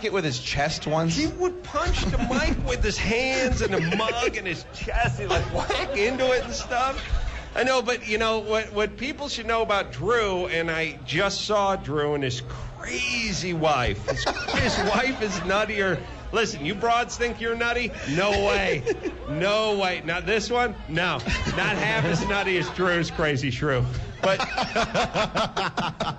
whack it with his chest once? He would punch the mic with his hands and the mug and his chest. He'd like whack into it and stuff. I know, but you know what people should know about Drew, and I just saw Drew and his crazy wife. His wife is nuttier. Listen, you broads think you're nutty? No way. No way. Not this one? No. Not half as nutty as Drew's crazy shrew. But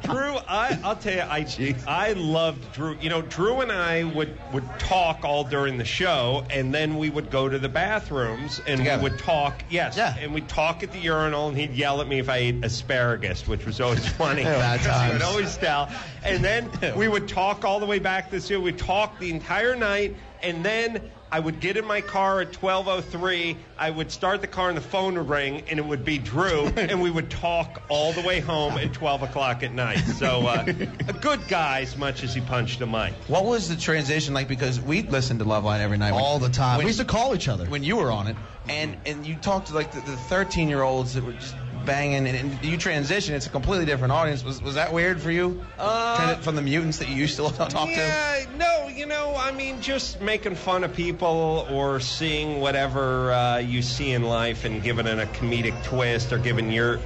Drew, I'll tell you, I loved Drew. You know, Drew and I would talk all during the show, and then we would go to the bathrooms, and we would talk. Yes. Yeah. And we'd talk at the urinal, and he'd yell at me if I ate asparagus, which was always funny. Bad times. He would always tell. And then we would talk all the way back to the studio. We'd talk the entire night, and then I would get in my car at 12:03. I would start the car and the phone would ring, and it would be Drew, and we would talk all the way home at 12 o'clock at night. So a good guy as much as he punched a mic. What was the transition like? Because we listened to Loveline every night. All the time. We used to call each other. When you were on it, and you talked to like the 13-year-olds that were just banging, and you transition. It's a completely different audience. Was that weird for you? From the mutants that you used to talk to? Yeah, no, you know, I mean, just making fun of people or seeing whatever you see in life and giving it a comedic twist or giving your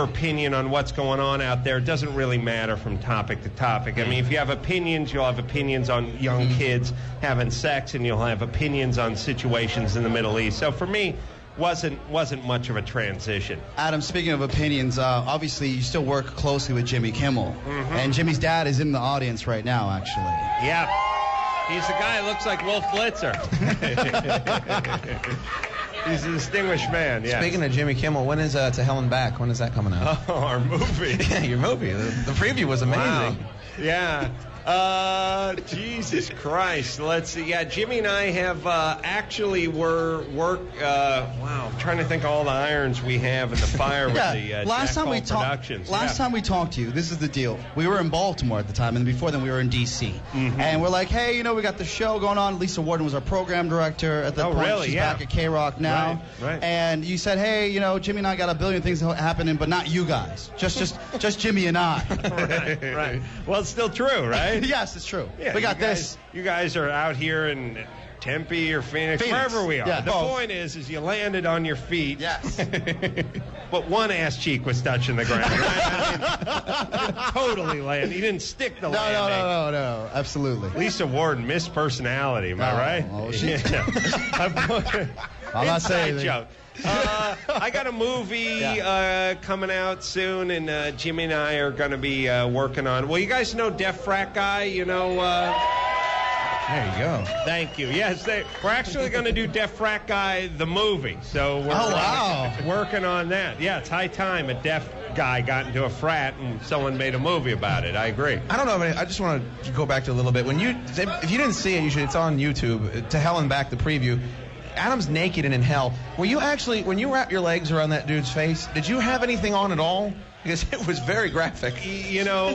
opinion on what's going on out there. It doesn't really matter from topic to topic. I mean, if you have opinions, you'll have opinions on young kids having sex, and you'll have opinions on situations in the Middle East. So for me, wasn't much of a transition. Adam, speaking of opinions, obviously you still work closely with Jimmy Kimmel, and Jimmy's dad is in the audience right now, actually. Yeah, he's the guy that looks like Wolf Blitzer. He's a distinguished man. Yeah. Speaking of Jimmy Kimmel, when is To Hell and Back? When is that coming out? Oh, our movie. Yeah, your movie. The preview was amazing. Wow. Yeah. Jesus Christ. Let's see. Yeah, Jimmy and I have actually wow, I'm trying to think of all the irons we have in the fire with the last time we talked to you, this is the deal. We were in Baltimore at the time, and before then we were in D.C. And we're like, hey, you know, we got the show going on. Lisa Warden was our program director at that point. Really? She's Yeah. back at K-Rock now. Right. And you said, hey, you know, Jimmy and I got a billion things happening, but not you guys. Just Jimmy and I. Right. Well, it's still true, right? Yes, it's true. Yeah, we got this. You guys are out here in Tempe or Phoenix, wherever we are. Yeah, the point is you landed on your feet. Yes. But one ass cheek was touching the ground. Right? You totally landed. You didn't stick the landing. No. Absolutely. Lisa Warden, Miss Personality, am I right? Oh, I'm not saying that. I got a movie coming out soon, and Jimmy and I are going to be working on. Well, you guys know Deaf Frat Guy, you know. There you go. Thank you. Yes, we're actually going to do Deaf Frat Guy, the movie. So we're working on that. Yeah, it's high time a deaf guy got into a frat and someone made a movie about it. I agree. I don't know. I just want to go back to a little bit. If you didn't see it, it's on YouTube. To Hell and Back, the preview. Adam's naked and in hell. Were you actually, when you wrapped your legs around that dude's face, did you have anything on at all? Because it was very graphic. You know,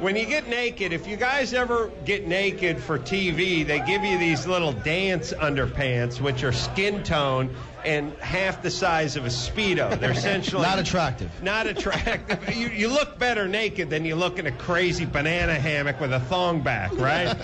when you get naked, if you guys ever get naked for TV, they give you these little dance underpants, which are skin tone and half the size of a Speedo. They're essentially not attractive. Not attractive. You look better naked than you look in a crazy banana hammock with a thong back, right?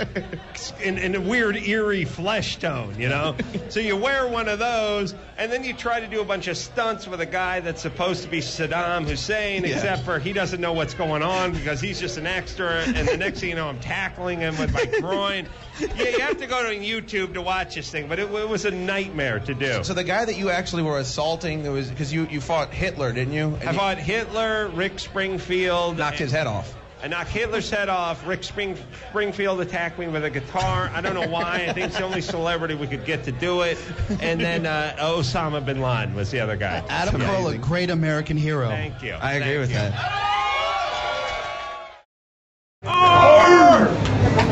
in a weird, eerie flesh tone, you know? So you wear one of those, and then you try to do a bunch of stunts with a guy that's supposed to be Saddam Hussein, except for he doesn't know what's going on because he's just an extra, and the next thing you know, I'm tackling him with my groin. Yeah, you have to go to YouTube to watch this thing, but it was a nightmare to do. So the guy that you actually were assaulting, because you fought Hitler, didn't you? I fought Hitler, Rick Springfield. Knocked his head off. I knocked Hitler's head off. Rick Springfield attacked me with a guitar. I don't know why. I think it's the only celebrity we could get to do it. And then Osama bin Laden was the other guy. Adam Carolla, great American hero. Thank you. I agree with that.